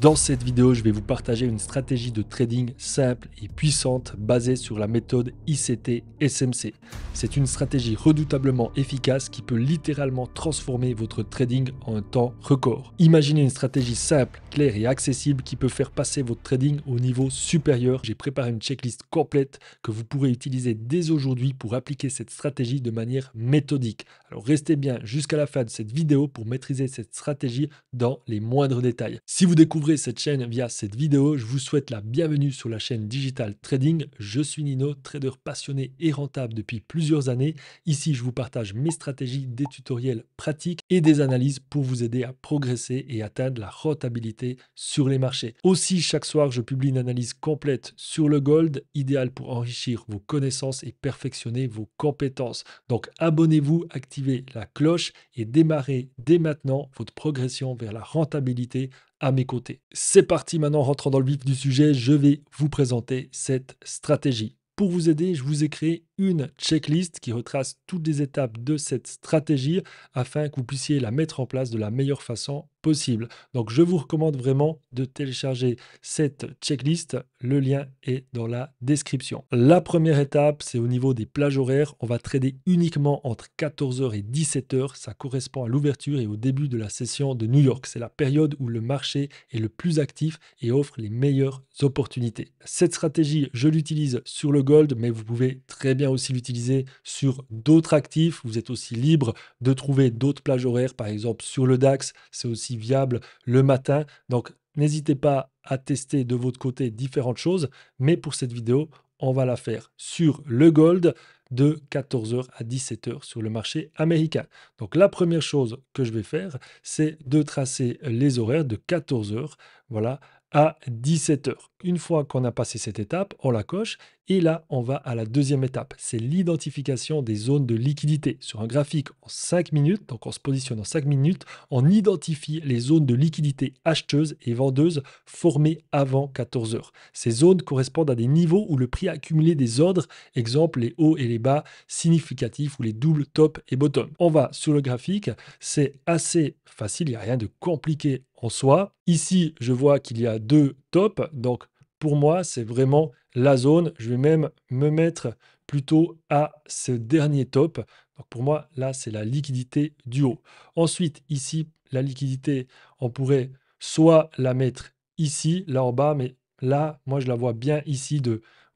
Dans cette vidéo, je vais vous partager une stratégie de trading simple et puissante basée sur la méthode ICT-SMC. C'est une stratégie redoutablement efficace qui peut littéralement transformer votre trading en un temps record. Imaginez une stratégie simple, claire et accessible qui peut faire passer votre trading au niveau supérieur. J'ai préparé une checklist complète que vous pourrez utiliser dès aujourd'hui pour appliquer cette stratégie de manière méthodique. Alors restez bien jusqu'à la fin de cette vidéo pour maîtriser cette stratégie dans les moindres détails. Si vous découvrez cette chaîne via cette vidéo, je vous souhaite la bienvenue sur la chaîne Digital Trading. Je suis Nino, trader passionné et rentable depuis plusieurs années. Ici, je vous partage mes stratégies, des tutoriels pratiques et des analyses pour vous aider à progresser et atteindre la rentabilité sur les marchés. Aussi, chaque soir, je publie une analyse complète sur le gold, idéal pour enrichir vos connaissances et perfectionner vos compétences. Donc, abonnez-vous, activez la cloche et démarrez dès maintenant votre progression vers la rentabilité à mes côtés. C'est parti maintenant, rentrons dans le vif du sujet, je vais vous présenter cette stratégie. Pour vous aider, je vous ai créé une checklist qui retrace toutes les étapes de cette stratégie afin que vous puissiez la mettre en place de la meilleure façon possible. Donc, je vous recommande vraiment de télécharger cette checklist. Le lien est dans la description. La première étape, c'est au niveau des plages horaires. On va trader uniquement entre 14h et 17h. Ça correspond à l'ouverture et au début de la session de New York. C'est la période où le marché est le plus actif et offre les meilleures opportunités. Cette stratégie, je l'utilise sur le gold, mais vous pouvez très bien aussi l'utiliser sur d'autres actifs. Vous êtes aussi libre de trouver d'autres plages horaires, par exemple sur le DAX, c'est aussi viable le matin. Donc, n'hésitez pas à tester de votre côté différentes choses, mais pour cette vidéo, on va la faire sur le gold de 14h à 17h sur le marché américain. Donc, la première chose que je vais faire, c'est de tracer les horaires de 14h, voilà, à 17h. Une fois qu'on a passé cette étape, on la coche et là, on va à la deuxième étape. C'est l'identification des zones de liquidité. Sur un graphique en 5 minutes, donc on se positionne en 5 minutes, on identifie les zones de liquidité acheteuses et vendeuses formées avant 14 heures. Ces zones correspondent à des niveaux où le prix a accumulé des ordres, exemple les hauts et les bas significatifs ou les doubles top et bottom. On va sur le graphique, c'est assez facile, il n'y a rien de compliqué en soi. Ici, je vois qu'il y a deux tops, donc pour moi, c'est vraiment la zone. Je vais même me mettre plutôt à ce dernier top. Donc pour moi, là, c'est la liquidité du haut. Ensuite, ici, la liquidité, on pourrait soit la mettre ici, là en bas, mais là, moi, je la vois bien ici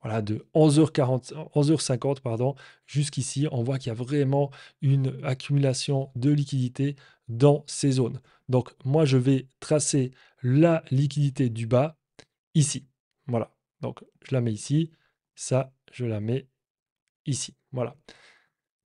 voilà, de 11h40, 11h50 pardon, jusqu'ici. On voit qu'il y a vraiment une accumulation de liquidité dans ces zones. Donc moi, je vais tracer la liquidité du bas ici. Voilà. Donc je la mets ici. Ça, je la mets ici. Voilà.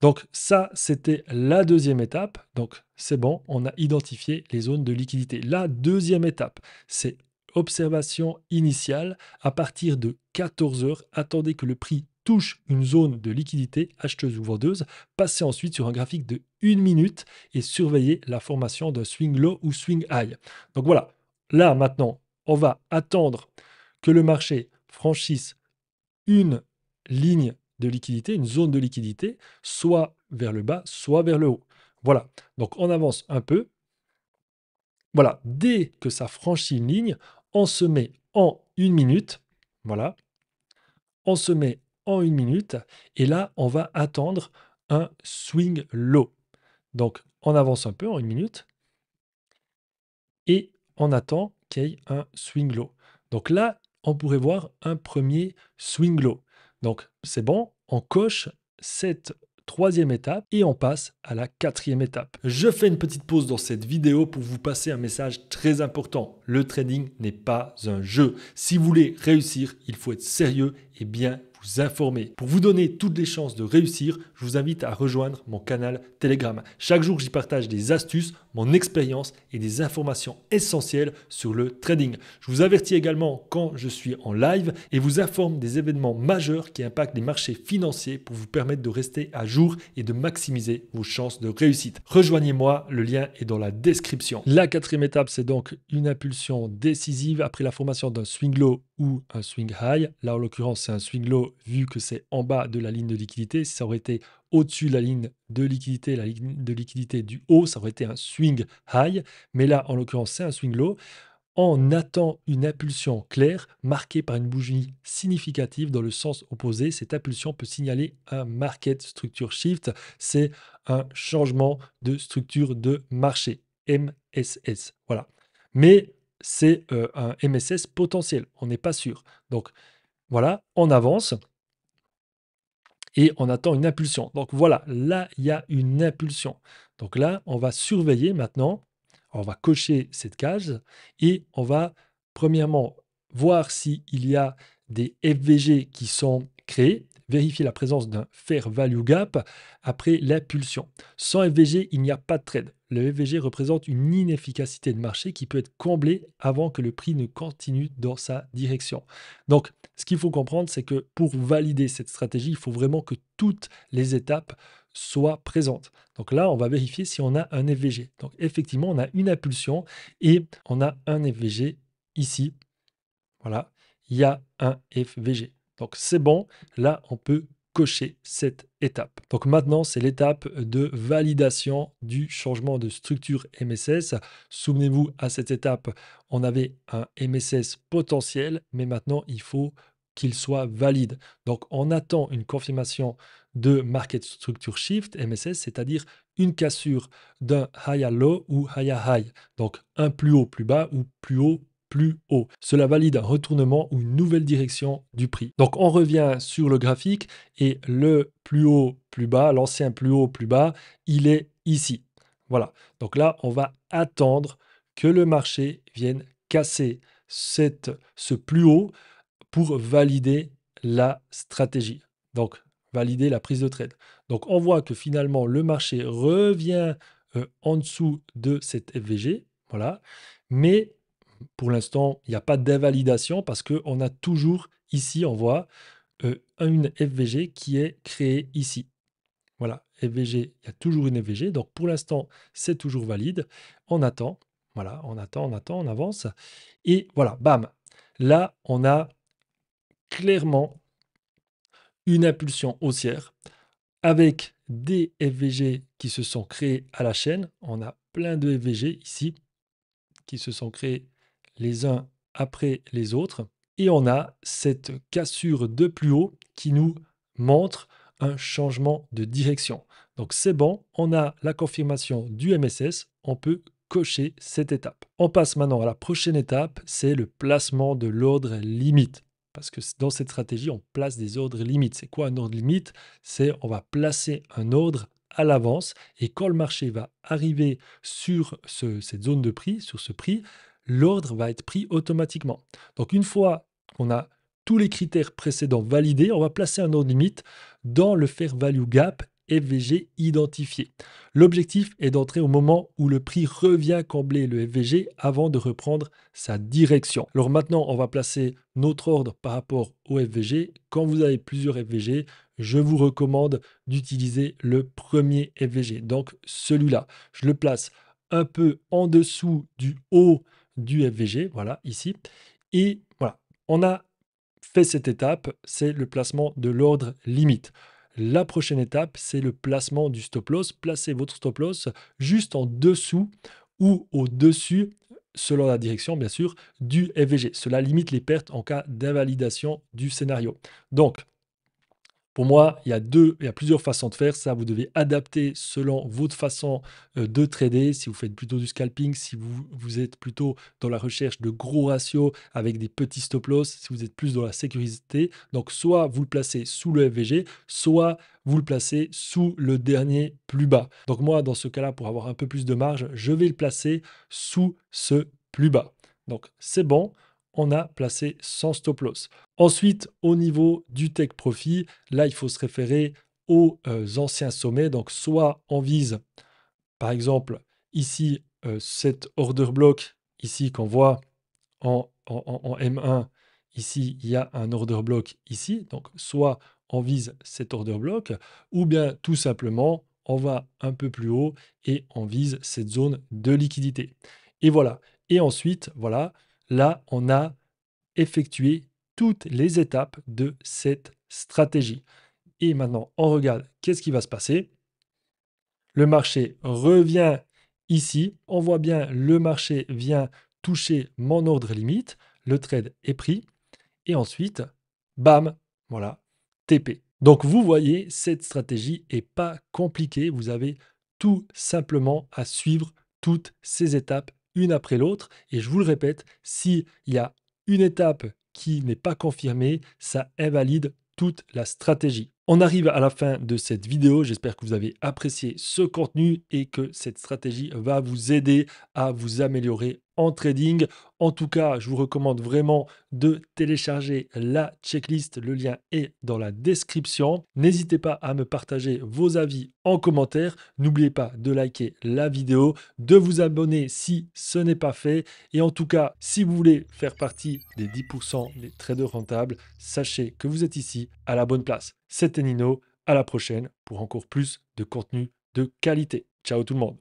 Donc ça, c'était la deuxième étape. Donc c'est bon, on a identifié les zones de liquidité. La deuxième étape, c'est observation initiale. À partir de 14 heures, attendez que le prix touche une zone de liquidité, acheteuse ou vendeuse. Passez ensuite sur un graphique de 1 minute et surveillez la formation d'un swing low ou swing high. Donc voilà, là maintenant, on va attendre que le marché franchisse une ligne de liquidité, une zone de liquidité, soit vers le bas, soit vers le haut. Voilà, donc on avance un peu. Voilà, dès que ça franchit une ligne, on se met en 1 minute. Voilà, on se met en 1 minute et là, on va attendre un swing low. Donc, on avance un peu en 1 minute et on attend qu'il y ait un swing low. Donc là, on pourrait voir un premier swing low. Donc c'est bon, on coche cette troisième étape et on passe à la quatrième étape. Je fais une petite pause dans cette vidéo pour vous passer un message très important. Le trading n'est pas un jeu. Si vous voulez réussir, il faut être sérieux et bien vous informer. Pour vous donner toutes les chances de réussir, je vous invite à rejoindre mon canal Telegram. Chaque jour, j'y partage des astuces, mon expérience et des informations essentielles sur le trading. Je vous avertis également quand je suis en live et vous informe des événements majeurs qui impactent les marchés financiers pour vous permettre de rester à jour et de maximiser vos chances de réussite. Rejoignez-moi, le lien est dans la description. La quatrième étape, c'est donc une impulsion décisive après la formation d'un swing low ou un swing high. Là, en l'occurrence, c'est un swing low vu que c'est en bas de la ligne de liquidité. Si ça aurait été au-dessus de la ligne de liquidité, la ligne de liquidité du haut, ça aurait été un swing high. Mais là, en l'occurrence, c'est un swing low. on attend une impulsion claire marquée par une bougie significative dans le sens opposé. Cette impulsion peut signaler un market structure shift. C'est un changement de structure de marché, MSS. Voilà. Mais c'est un MSS potentiel, on n'est pas sûr. Donc voilà, on avance et on attend une impulsion. Donc voilà, là, il y a une impulsion. Donc là, on va surveiller maintenant, on va cocher cette case et on va premièrement voir s'il y a des FVG qui sont créés, vérifier la présence d'un fair value gap après l'impulsion. Sans FVG, il n'y a pas de trade. Le FVG représente une inefficacité de marché qui peut être comblée avant que le prix ne continue dans sa direction. Donc, ce qu'il faut comprendre, c'est que pour valider cette stratégie, il faut vraiment que toutes les étapes soient présentes. Donc là, on va vérifier si on a un FVG. Donc effectivement, on a une impulsion et on a un FVG ici. Voilà, il y a un FVG. Donc c'est bon, là, on peut cocher cette étape. Donc maintenant, c'est l'étape de validation du changement de structure MSS. Souvenez-vous, à cette étape, on avait un MSS potentiel, mais maintenant, il faut qu'il soit valide. Donc on attend une confirmation de Market Structure Shift, MSS, c'est-à-dire une cassure d'un high à low ou high à high. Donc un plus haut, plus bas ou plus haut, plus haut. Cela valide un retournement ou une nouvelle direction du prix. Donc on revient sur le graphique et le plus haut, plus bas, l'ancien plus haut, plus bas, il est ici. Voilà. Donc là, on va attendre que le marché vienne casser ce plus haut pour valider la stratégie. Donc, valider la prise de trade. Donc, on voit que finalement, le marché revient en dessous de cette FVG. Voilà. Mais pour l'instant, il n'y a pas d'invalidation parce qu'on a toujours ici, on voit une FVG qui est créée ici. Voilà, FVG, il y a toujours une FVG. Donc pour l'instant, c'est toujours valide. On attend. Voilà, on attend, on avance. Et voilà, bam. Là, on a clairement une impulsion haussière avec des FVG qui se sont créés à la chaîne. On a plein de FVG ici qui se sont créés les uns après les autres. Et on a cette cassure de plus haut qui nous montre un changement de direction. Donc c'est bon, on a la confirmation du MSS, on peut cocher cette étape. On passe maintenant à la prochaine étape, c'est le placement de l'ordre limite. Parce que dans cette stratégie, on place des ordres limites. C'est quoi un ordre limite? C'est on va placer un ordre à l'avance et quand le marché va arriver sur cette zone de prix, sur ce prix, l'ordre va être pris automatiquement. Donc une fois qu'on a tous les critères précédents validés, on va placer un ordre limite dans le fair value gap FVG identifié. L'objectif est d'entrer au moment où le prix revient combler le FVG avant de reprendre sa direction. Alors maintenant, on va placer notre ordre par rapport au FVG. Quand vous avez plusieurs FVG, je vous recommande d'utiliser le premier FVG, donc celui-là. Je le place un peu en dessous du haut du FVG, voilà, ici. Et voilà, on a fait cette étape, c'est le placement de l'ordre limite. La prochaine étape, c'est le placement du stop loss. Placez votre stop loss juste en dessous ou au-dessus, selon la direction bien sûr, du FVG. Cela limite les pertes en cas d'invalidation du scénario. Donc, pour moi, il y a plusieurs façons de faire ça. Vous devez adapter selon votre façon de trader. Si vous faites plutôt du scalping, si vous êtes plutôt dans la recherche de gros ratios avec des petits stop loss, si vous êtes plus dans la sécurité. Donc, soit vous le placez sous le FVG, soit vous le placez sous le dernier plus bas. Donc, moi, dans ce cas-là, pour avoir un peu plus de marge, je vais le placer sous ce plus bas. Donc, c'est bon. On a placé sans stop loss. Ensuite, au niveau du take profit, là, il faut se référer aux anciens sommets. Donc, soit on vise, par exemple, ici, cet order block, ici, qu'on voit en M1, ici, il y a un order block ici. Donc, soit on vise cet order block, ou bien tout simplement, on va un peu plus haut et on vise cette zone de liquidité. Et voilà. Et ensuite, voilà, là, on a effectué toutes les étapes de cette stratégie. Et maintenant, on regarde qu'est-ce qui va se passer. Le marché revient ici. On voit bien le marché vient toucher mon ordre limite, le trade est pris et ensuite, bam, voilà, TP. Donc vous voyez, cette stratégie est pas compliquée. Vous avez tout simplement à suivre toutes ces étapes une après l'autre. Et je vous le répète, s'il y a une étape qui n'est pas confirmée, ça invalide toute la stratégie. On arrive à la fin de cette vidéo. J'espère que vous avez apprécié ce contenu et que cette stratégie va vous aider à vous améliorer en trading. En tout cas, je vous recommande vraiment de télécharger la checklist. Le lien est dans la description. N'hésitez pas à me partager vos avis en commentaire. N'oubliez pas de liker la vidéo, de vous abonner si ce n'est pas fait. Et en tout cas, si vous voulez faire partie des 10% des traders rentables, sachez que vous êtes ici à la bonne place. C'était Nino. À la prochaine pour encore plus de contenu de qualité. Ciao tout le monde.